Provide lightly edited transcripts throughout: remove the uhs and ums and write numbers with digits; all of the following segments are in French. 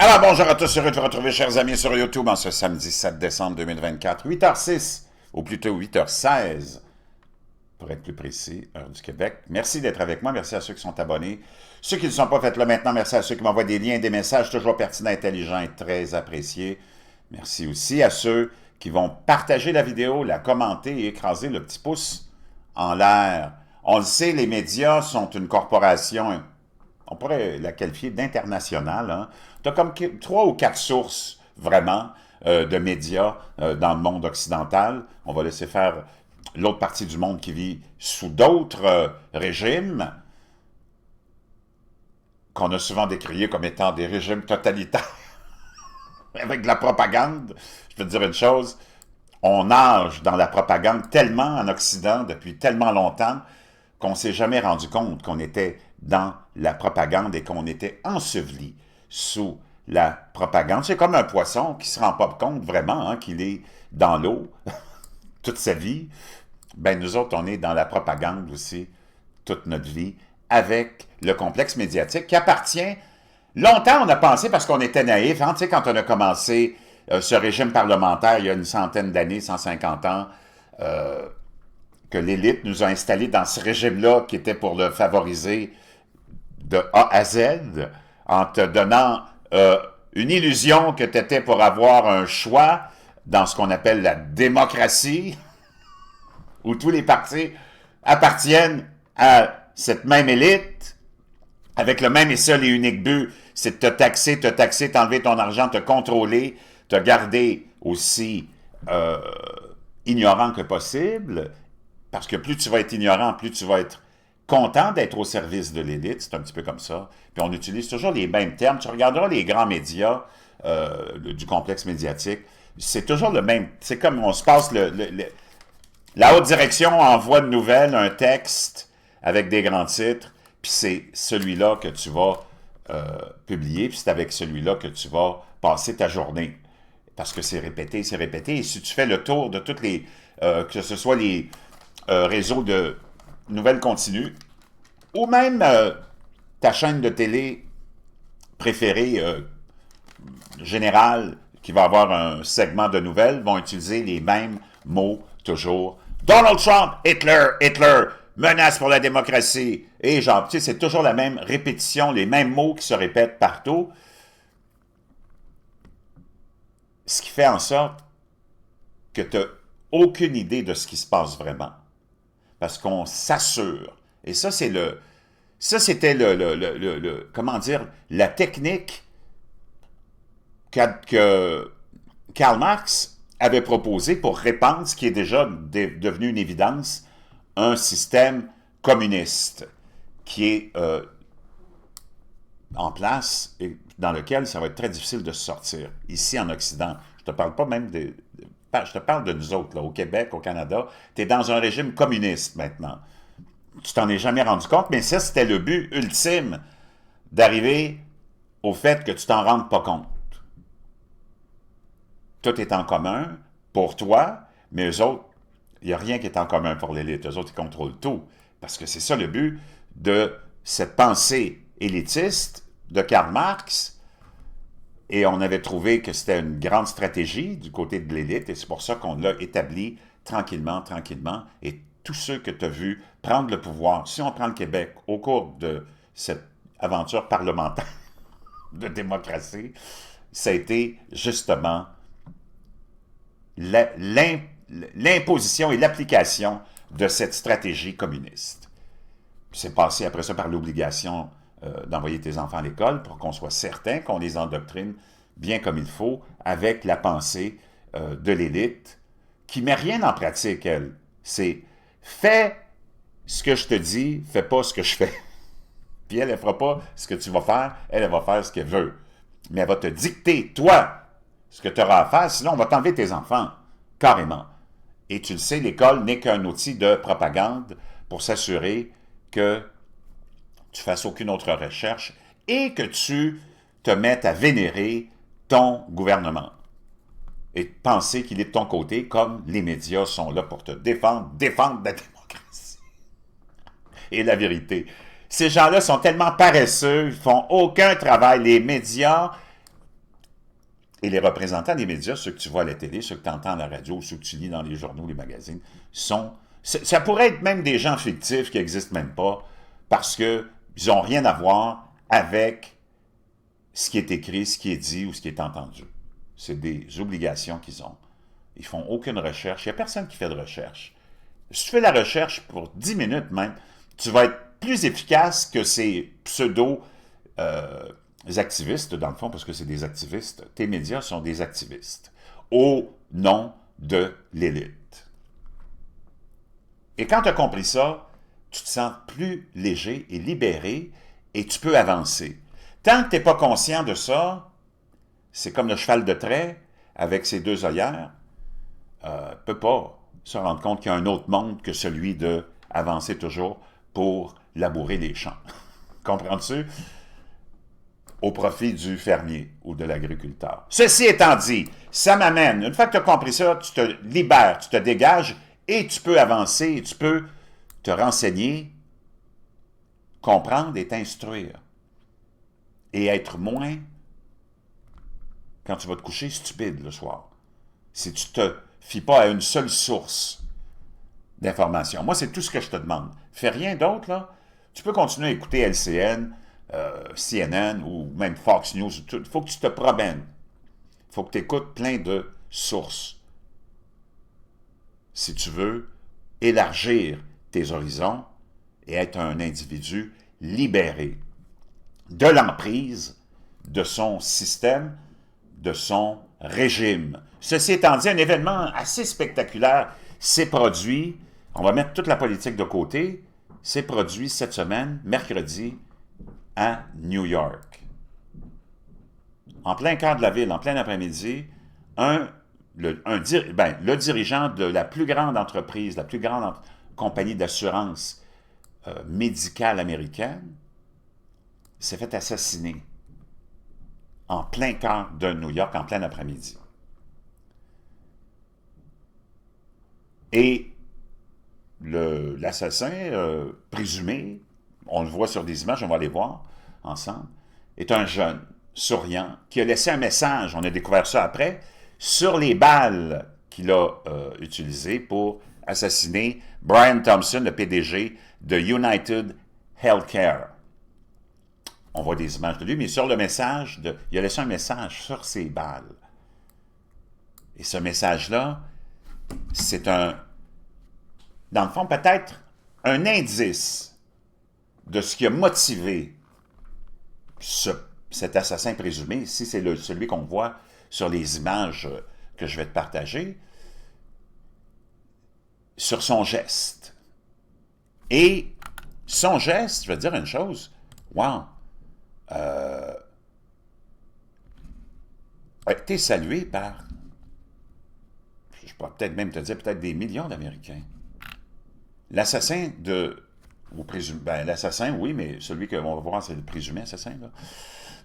Alors, bonjour à tous, heureux de vous retrouver, chers amis, sur YouTube en ce samedi 7 décembre 2024, 8h06, ou plutôt 8h16, pour être plus précis, heure du Québec. Merci d'être avec moi, merci à ceux qui sont abonnés. Ceux qui ne le sont pas, faites-le maintenant. Merci à ceux qui m'envoient des liens et des messages toujours pertinents, intelligents et très appréciés. Merci aussi à ceux qui vont partager la vidéo, la commenter et écraser le petit pouce en l'air. On le sait, les médias sont une corporation, on pourrait la qualifier d'internationale. Hein. Tu as comme 3 ou 4 sources, vraiment, de médias dans le monde occidental. On va laisser faire l'autre partie du monde qui vit sous d'autres régimes, qu'on a souvent décriés comme étant des régimes totalitaires, avec de la propagande. Je peux te dire une chose, on nage dans la propagande tellement en Occident depuis tellement longtemps qu'on ne s'est jamais rendu compte qu'on était dans la propagande et qu'on était enseveli sous la propagande. C'est comme un poisson qui ne se rend pas compte vraiment qu'il est dans l'eau toute sa vie. Ben nous autres, on est dans la propagande aussi toute notre vie avec le complexe médiatique qui appartient. Longtemps, on a pensé, parce qu'on était naïfs, hein, tu sais, quand on a commencé ce régime parlementaire il y a une centaine d'années, 150 ans, que l'élite nous a installés dans ce régime-là qui était pour le favoriser de A à Z, en te donnant une illusion que tu étais pour avoir un choix dans ce qu'on appelle la démocratie, où tous les partis appartiennent à cette même élite, avec le même et seul et unique but, c'est de te taxer, t'enlever ton argent, te contrôler, te garder aussi ignorant que possible, parce que plus tu vas être ignorant, plus tu vas être content d'être au service de l'élite, c'est un petit peu comme ça. Puis on utilise toujours les mêmes termes. Tu regarderas les grands médias du complexe médiatique, c'est toujours le même. C'est comme on se passe la haute direction envoie une nouvelle, un texte avec des grands titres, puis c'est celui-là que tu vas publier, puis c'est avec celui-là que tu vas passer ta journée. Parce que c'est répété, c'est répété. Et si tu fais le tour de toutes les... que ce soit les réseaux de nouvelles continues, ou même ta chaîne de télé préférée, générale, qui va avoir un segment de nouvelles, vont utiliser les mêmes mots toujours. Donald Trump, Hitler, Hitler, menace pour la démocratie. Et genre, tu sais, c'est toujours la même répétition, les mêmes mots qui se répètent partout. Ce qui fait en sorte que tu n'as aucune idée de ce qui se passe vraiment. Parce qu'on s'assure. Et ça, c'est ça, c'était comment dire, la technique que Karl Marx avait proposée pour répandre ce qui est déjà devenu une évidence, un système communiste qui est en place et dans lequel ça va être très difficile de se sortir. Ici, en Occident, je ne te parle pas même je te parle de nous autres, là, au Québec, au Canada. Tu es dans un régime communiste maintenant. Tu t'en es jamais rendu compte, mais ça, c'était le but ultime d'arriver au fait que tu t'en rendes pas compte. Tout est en commun pour toi, mais eux autres, il n'y a rien qui est en commun pour l'élite. Eux autres, ils contrôlent tout. Parce que c'est ça le but de cette pensée élitiste de Karl Marx. Et on avait trouvé que c'était une grande stratégie du côté de l'élite, et c'est pour ça qu'on l'a établi tranquillement, tranquillement. Et tous ceux que tu as vus prendre le pouvoir, si on prend le Québec au cours de cette aventure parlementaire de démocratie, ça a été justement l'imposition et l'application de cette stratégie communiste. C'est passé après ça par l'obligation d'envoyer tes enfants à l'école pour qu'on soit certain qu'on les endoctrine bien comme il faut avec la pensée de l'élite qui ne met rien en pratique, elle. C'est fais ce que je te dis, fais pas ce que je fais. Puis elle ne fera pas ce que tu vas faire, elle va faire ce qu'elle veut. Mais elle va te dicter, toi, ce que tu auras à faire, sinon on va t'enlever tes enfants, carrément. Et tu le sais, l'école n'est qu'un outil de propagande pour s'assurer que tu fasses aucune autre recherche et que tu te mettes à vénérer ton gouvernement et penser qu'il est de ton côté, comme les médias sont là pour te défendre la démocratie et la vérité. Ces gens-là sont tellement paresseux, ils font aucun travail. Les médias Et les représentants des médias, ceux que tu vois à la télé, ceux que tu entends à la radio, ceux que tu lis dans les journaux, les magazines, sont... Ça pourrait être même des gens fictifs qui n'existent même pas, parce qu'ils n'ont rien à voir avec ce qui est écrit, ce qui est dit ou ce qui est entendu. C'est des obligations qu'ils ont. Ils font aucune recherche. Il n'y a personne qui fait de recherche. Si tu fais la recherche pour 10 minutes même, tu vas être plus efficace que ces pseudo-activistes, dans le fond, parce que c'est des activistes. Tes médias sont des activistes, au nom de l'élite. Et quand tu as compris ça, tu te sens plus léger et libéré, et tu peux avancer. Tant que tu n'es pas conscient de ça, c'est comme le cheval de trait avec ses deux œillères, peut pas se rendre compte qu'il y a un autre monde que celui de avancer toujours pour labourer les champs. Comprends-tu? Au profit du fermier ou de l'agriculteur. Ceci étant dit, ça m'amène, une fois que tu as compris ça, tu te libères, tu te dégages et tu peux avancer, et tu peux te renseigner, comprendre et t'instruire. Et être moins, quand tu vas te coucher, stupide le soir. Si tu te fies pas à une seule source d'information. Moi, c'est tout ce que je te demande. Fais rien d'autre, là. Tu peux continuer à écouter LCN, CNN ou même Fox News. Il faut que tu te promènes. Il faut que tu écoutes plein de sources. Si tu veux élargir tes horizons et être un individu libéré de l'emprise de son système, de son régime. Ceci étant dit, un événement assez spectaculaire s'est produit, on va mettre toute la politique de côté, s'est produit cette semaine, mercredi, à New York. En plein cœur de la ville, en plein après-midi, le dirigeant de la plus grande entreprise, la plus grande compagnie d'assurance médicale américaine, s'est fait assassiner en plein cœur de New York, en plein après-midi. Et l'assassin présumé, on le voit sur des images, on va les voir ensemble, est un jeune, souriant, qui a laissé un message, on a découvert ça après, sur les balles qu'il a utilisées pour assassiner Brian Thompson, le PDG de United Healthcare. On voit des images de lui, mais sur le message, il a laissé un message sur ses balles. Et ce message-là, c'est dans le fond, peut-être un indice de ce qui a motivé cet assassin présumé, si c'est celui qu'on voit sur les images que je vais te partager, sur son geste. Et son geste, je vais te dire une chose, wow, a été salué par, je pourrais peut-être même te dire, peut-être des millions d'Américains. L'assassin l'assassin, oui, mais celui qu'on va voir, c'est le présumé assassin, là,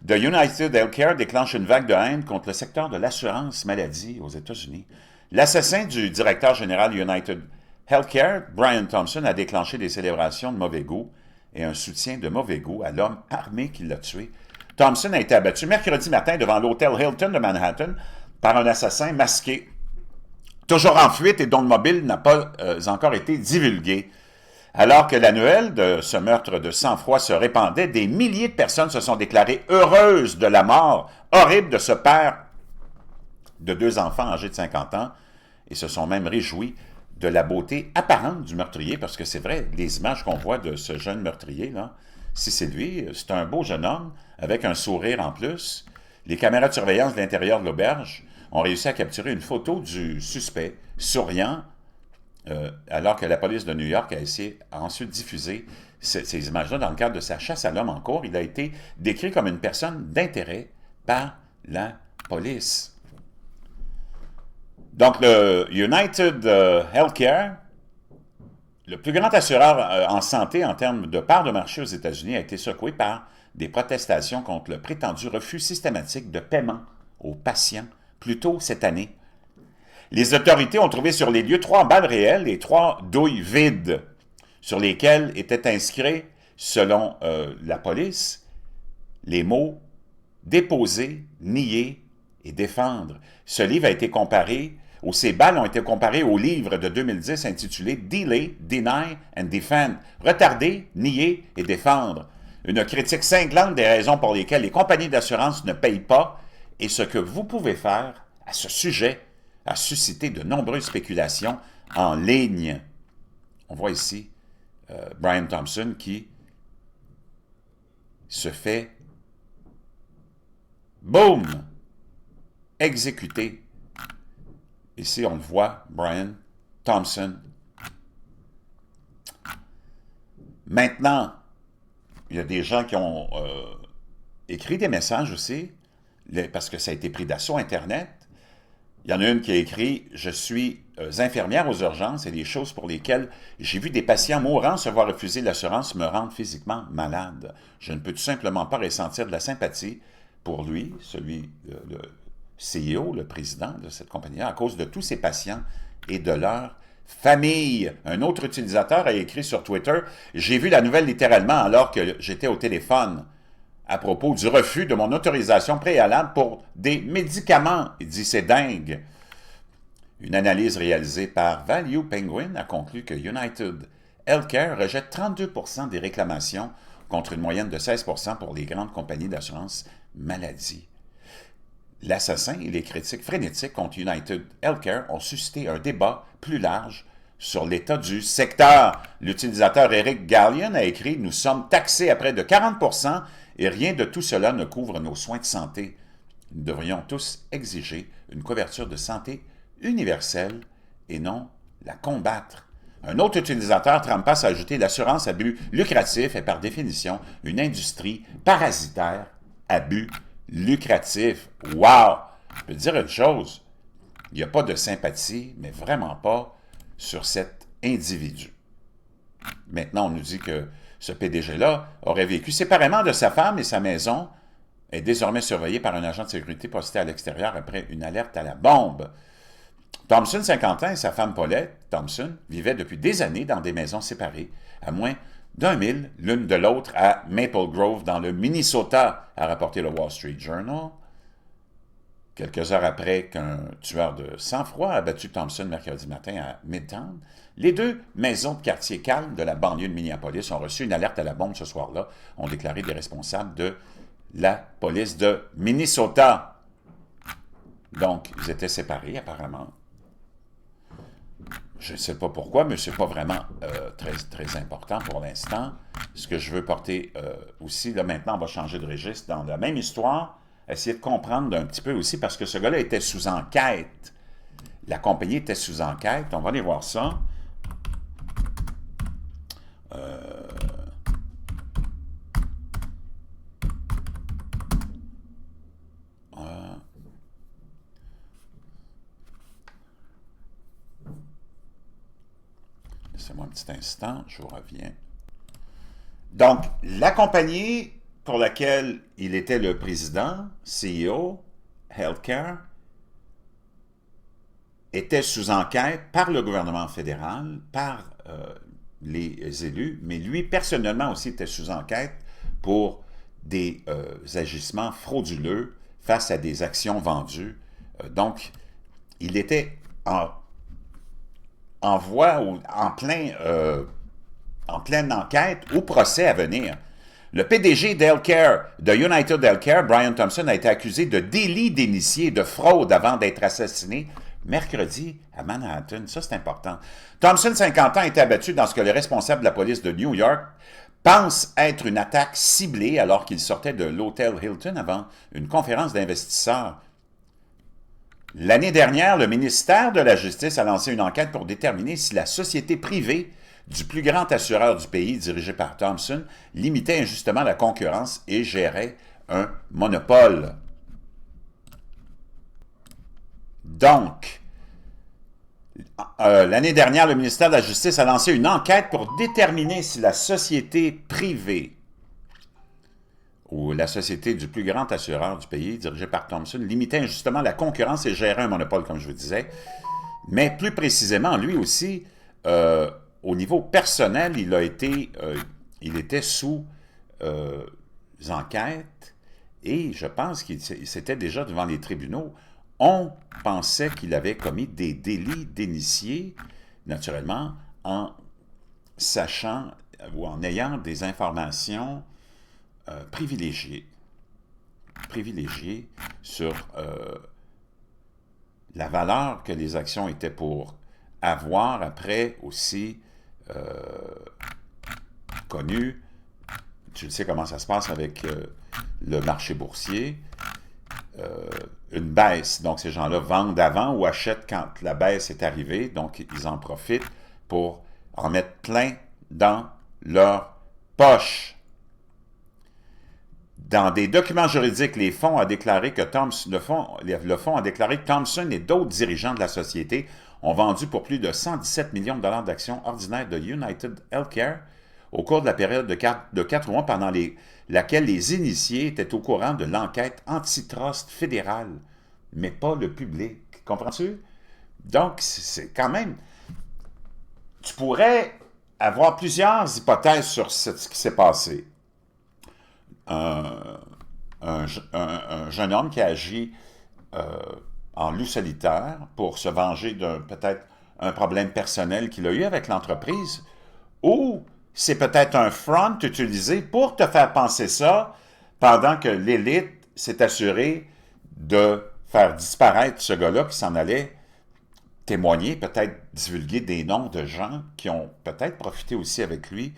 de United Healthcare déclenche une vague de haine contre le secteur de l'assurance maladie aux États-Unis. L'assassin du directeur général United Healthcare, Brian Thompson, a déclenché des célébrations de mauvais goût et un soutien de mauvais goût à l'homme armé qui l'a tué. Thompson a été abattu mercredi matin devant l'hôtel Hilton de Manhattan par un assassin masqué, toujours en fuite et dont le mobile n'a pas encore été divulgué. Alors que la nouvelle de ce meurtre de sang-froid se répandait, des milliers de personnes se sont déclarées heureuses de la mort horrible de ce père de 2 enfants âgés de 50 ans et se sont même réjouis de la beauté apparente du meurtrier, parce que c'est vrai, les images qu'on voit de ce jeune meurtrier, là, si c'est lui, c'est un beau jeune homme avec un sourire en plus. Les caméras de surveillance de l'intérieur de l'auberge ont réussi à capturer une photo du suspect souriant, alors que la police de New York a ensuite diffusé ces images-là dans le cadre de sa chasse à l'homme en cours. Il a été décrit comme une personne d'intérêt par la police. Donc, le United Healthcare, le plus grand assureur en santé en termes de part de marché aux États-Unis, a été secoué par des protestations contre le prétendu refus systématique de paiement aux patients plus tôt cette année. Les autorités ont trouvé sur les lieux 3 balles réelles et 3 douilles vides sur lesquelles étaient inscrits, selon la police, les mots « déposé »,« nié » et défendre. Ce livre a été comparé, ou ces balles ont été comparées au livre de 2010 intitulé Delay, Deny and Defend. Retarder, nier et défendre. Une critique cinglante des raisons pour lesquelles les compagnies d'assurance ne payent pas et ce que vous pouvez faire à ce sujet a suscité de nombreuses spéculations en ligne. On voit ici Brian Thompson qui se fait, boum, exécuter. Ici, on le voit, Brian Thompson. Maintenant, il y a des gens qui ont écrit des messages aussi, parce que ça a été pris d'assaut Internet. Il y en a une qui a écrit « Je suis infirmière aux urgences et les choses pour lesquelles j'ai vu des patients mourants se voir refuser l'assurance me rendent physiquement malade. Je ne peux tout simplement pas ressentir de la sympathie pour lui, le CEO, le président de cette compagnie-là, à cause de tous ces patients et de leur famille. » Un autre utilisateur a écrit sur Twitter « J'ai vu la nouvelle littéralement alors que j'étais au téléphone à propos du refus de mon autorisation préalable pour des médicaments. » Il dit « C'est dingue. » Une analyse réalisée par Value Penguin a conclu que United Healthcare rejette 32% des réclamations contre une moyenne de 16% pour les grandes compagnies d'assurance maladie. L'assassin et les critiques frénétiques contre United Healthcare ont suscité un débat plus large sur l'état du secteur. L'utilisateur Eric Gallion a écrit « Nous sommes taxés à près de 40% et rien de tout cela ne couvre nos soins de santé. Nous devrions tous exiger une couverture de santé universelle et non la combattre. » Un autre utilisateur Trampas a ajouté « L'assurance à but lucratif est par définition une industrie parasitaire à but lucratif. » Wow! Je peux te dire une chose, il n'y a pas de sympathie, mais vraiment pas, sur cet individu. Maintenant, on nous dit que ce PDG-là aurait vécu séparément de sa femme et sa maison est désormais surveillée par un agent de sécurité posté à l'extérieur après une alerte à la bombe. Thompson, 50 ans, et sa femme Paulette Thompson vivaient depuis des années dans des maisons séparées, à moins d'1 mille l'une de l'autre à Maple Grove, dans le Minnesota, a rapporté le Wall Street Journal. Quelques heures après qu'un tueur de sang-froid a abattu Thompson mercredi matin à Midtown, les deux maisons de quartier calme de la banlieue de Minneapolis ont reçu une alerte à la bombe ce soir-là, ont déclaré des responsables de la police de Minnesota. Donc, ils étaient séparés apparemment. Je ne sais pas pourquoi, mais ce n'est pas vraiment très important pour l'instant. Ce que je veux porter aussi, là maintenant, on va changer de registre dans la même histoire, essayer de comprendre un petit peu aussi, parce que ce gars-là était sous enquête. La compagnie était sous enquête. On va aller voir ça. Laissez-moi un petit instant, je vous reviens. Donc, la compagnie pour laquelle il était le président, CEO, Healthcare, était sous enquête par le gouvernement fédéral, par les élus, mais lui, personnellement aussi, était sous enquête pour des agissements frauduleux face à des actions vendues. Donc, il était en voie, ou en pleine enquête ou procès à venir. Le PDG d'Healthcare, de United Healthcare, Brian Thompson, a été accusé de délit d'initié de fraude avant d'être assassiné mercredi à Manhattan. Ça, c'est important. Thompson, 50 ans, a été abattu dans ce que les responsables de la police de New York pensent être une attaque ciblée alors qu'il sortait de l'hôtel Hilton avant une conférence d'investisseurs. L'année dernière, le ministère de la Justice a lancé une enquête pour déterminer si la société privée du plus grand assureur du pays, dirigé par Thompson, limitait injustement la concurrence et gérait un monopole. Donc, l'année dernière, le ministère de la Justice a lancé une enquête pour déterminer si la société privée ou la société du plus grand assureur du pays, dirigée par Thompson, limitait injustement la concurrence et gérait un monopole, comme je vous disais. Mais plus précisément, lui aussi, au niveau personnel, il était sous enquête et je pense qu'il s'était déjà devant les tribunaux. On pensait qu'il avait commis des délits d'initié, naturellement, en sachant ou en ayant des informations privilégiées sur la valeur que les actions étaient pour avoir, après aussi connu, tu le sais comment ça se passe avec le marché boursier, une baisse. Donc, ces gens-là vendent avant ou achètent quand la baisse est arrivée. Donc, ils en profitent pour en mettre plein dans leur poche. Dans des documents juridiques, le fonds a déclaré que Thomson et d'autres dirigeants de la société ont vendu pour plus de 117 millions de dollars d'actions ordinaires de United Healthcare au cours de la période de 4 mois pendant laquelle les initiés étaient au courant de l'enquête antitrust fédérale, mais pas le public. Comprends-tu? Donc, c'est quand même... Tu pourrais avoir plusieurs hypothèses sur ce qui s'est passé. Un jeune homme qui agit en loup solitaire pour se venger d'un peut-être un problème personnel qu'il a eu avec l'entreprise, ou c'est peut-être un front utilisé pour te faire penser ça pendant que l'élite s'est assurée de faire disparaître ce gars-là qui s'en allait témoigner, peut-être divulguer des noms de gens qui ont peut-être profité aussi avec lui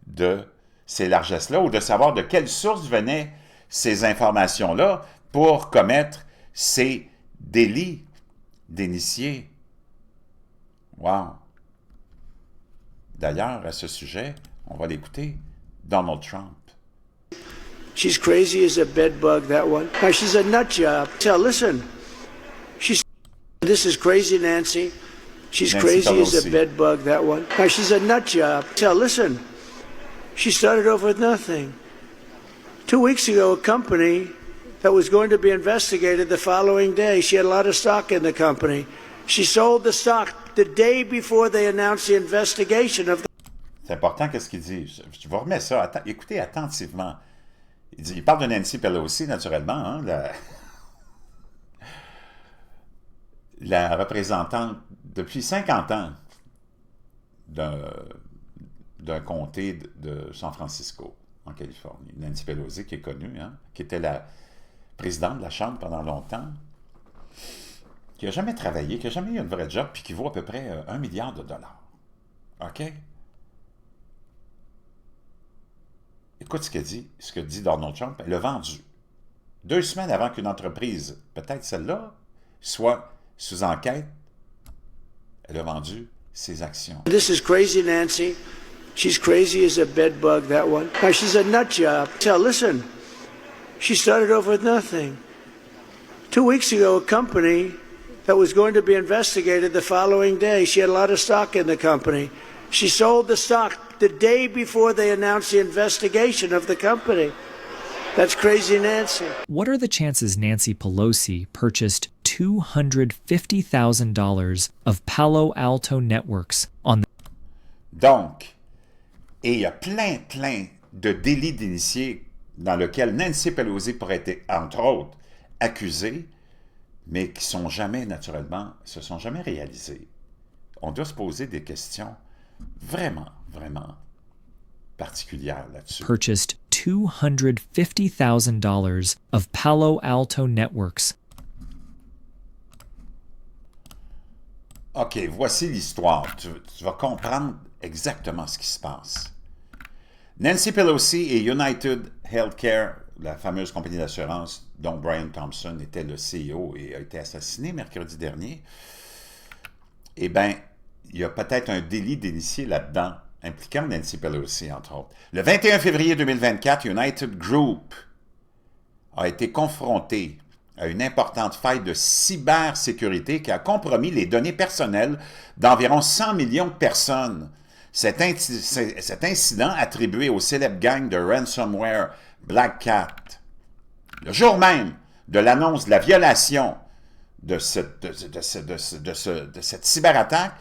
de ces largesses-là, ou de savoir de quelle source venaient ces informations-là pour commettre ces délits d'initiés. Wow! D'ailleurs, à ce sujet, on va l'écouter, Donald Trump. She's crazy as a bedbug, that one. Now, she's a nut job. Tell, listen, this is crazy, Nancy. She's Nancy crazy Pelosi. as a bedbug, that one. Now, she's a nut job. Tell, listen, she started over with nothing. 2 weeks ago, a company that was going to be investigated the following day, she had a lot of stock in the company. She sold the stock the day before they announced the investigation of the... C'est important qu'est-ce qu'il dit. Je vous remets ça. Écoutez attentivement. Il parle de Nancy Pelosi, naturellement, hein, la représentante depuis 50 ans d'un comté de San Francisco, en Californie. Nancy Pelosi, qui est connue, hein, qui était la présidente de la Chambre pendant longtemps, qui n'a jamais travaillé, qui n'a jamais eu un vrai job, puis qui vaut à peu près 1 milliard de dollars. OK? Écoute ce que dit Donald Trump. Elle a vendu 2 semaines avant qu'une entreprise, peut-être celle-là, soit sous enquête. Elle a vendu ses actions. This is crazy, Nancy. She's crazy as a bedbug, that one. Now, she's a nut job. Tell, listen, she started over with nothing. 2 weeks ago, a company that was going to be investigated the following day, she had a lot of stock in the company. She sold the stock the day before they announced the investigation of the company. That's crazy, Nancy. What are the chances Nancy Pelosi purchased $250,000 of Palo Alto Networks on the... Donc, et il y a plein de délits d'initiés dans lesquels Nancy Pelosi pourrait être, entre autres, accusée, mais qui sont jamais, naturellement, se sont jamais réalisés. On doit se poser des questions vraiment particulières là-dessus. Purchased $250,000 of Palo Alto Networks. OK, voici l'histoire. Tu vas comprendre exactement ce qui se passe. Nancy Pelosi et United Healthcare, la fameuse compagnie d'assurance dont Brian Thompson était le CEO et a été assassiné mercredi dernier, eh bien, il y a peut-être un délit d'initié là-dedans, impliquant Nancy Pelosi, entre autres. Le 21 février 2024, United Group a été confronté à une importante faille de cybersécurité qui a compromis les données personnelles d'environ 100 millions de personnes. Cet incident attribué au célèbre gang de ransomware Black Cat. Le jour même de l'annonce de la violation de cette cyberattaque,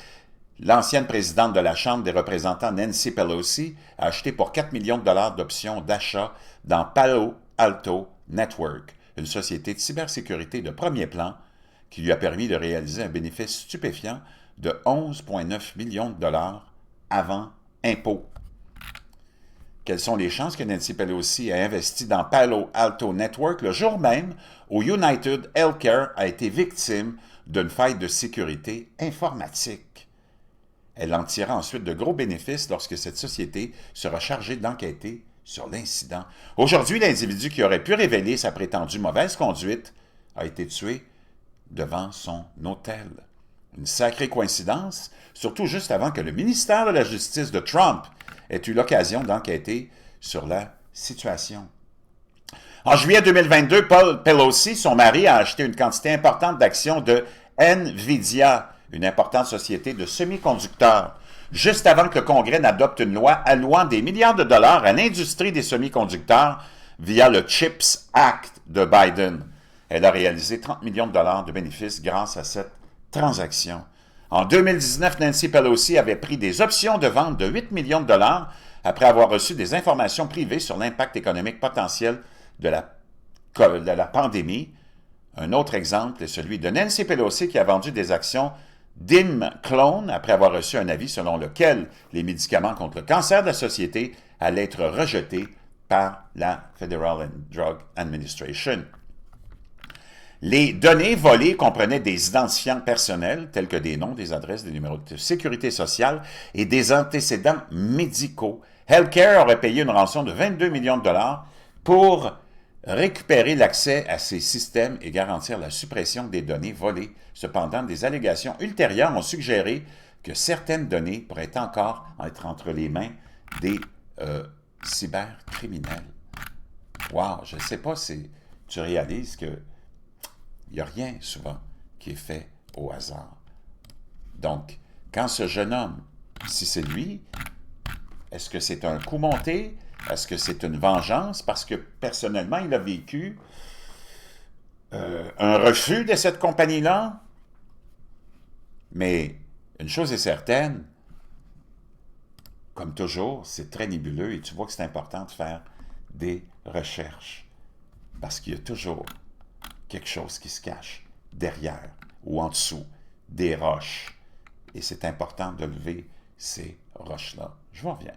l'ancienne présidente de la Chambre des représentants, Nancy Pelosi, a acheté pour 4 millions de dollars d'options d'achat dans Palo Alto Network, une société de cybersécurité de premier plan qui lui a permis de réaliser un bénéfice stupéfiant de 11,9 millions de dollars avant impôt. Quelles sont les chances que Nancy Pelosi ait investi dans Palo Alto Network le jour même où United Healthcare a été victime d'une faille de sécurité informatique? Elle en tirera ensuite de gros bénéfices lorsque cette société sera chargée d'enquêter sur l'incident. Aujourd'hui, l'individu qui aurait pu révéler sa prétendue mauvaise conduite a été tué devant son hôtel. Une sacrée coïncidence, surtout juste avant que le ministère de la Justice de Trump ait eu l'occasion d'enquêter sur la situation. En juillet 2022, Paul Pelosi, son mari, a acheté une quantité importante d'actions de NVIDIA, une importante société de semi-conducteurs, juste avant que le Congrès n'adopte une loi allouant des milliards de dollars à l'industrie des semi-conducteurs via le CHIPS Act de Biden. Elle a réalisé 30 millions de dollars de bénéfices grâce à cette transaction. En 2019, Nancy Pelosi avait pris des options de vente de 8 millions de dollars après avoir reçu des informations privées sur l'impact économique potentiel de la pandémie. Un autre exemple est celui de Nancy Pelosi qui a vendu des actions d'Imclone après avoir reçu un avis selon lequel les médicaments contre le cancer de la société allaient être rejetés par la Federal Drug Administration. Les données volées comprenaient des identifiants personnels tels que des noms, des adresses, des numéros de sécurité sociale et des antécédents médicaux. Healthcare aurait payé une rançon de 22 millions de dollars pour récupérer l'accès à ces systèmes et garantir la suppression des données volées. Cependant, des allégations ultérieures ont suggéré que certaines données pourraient encore être entre les mains des cybercriminels. Wow, je ne sais pas si tu réalises que il n'y a rien souvent qui est fait au hasard. Donc, quand ce jeune homme, si c'est lui, est-ce que c'est un coup monté? Est-ce que c'est une vengeance? Parce que personnellement, il a vécu un refus de cette compagnie-là. Mais une chose est certaine, comme toujours, c'est très nébuleux et tu vois que c'est important de faire des recherches. Parce qu'il y a toujours quelque chose qui se cache derrière ou en dessous des roches. Et c'est important de lever ces roches-là. Je vous reviens.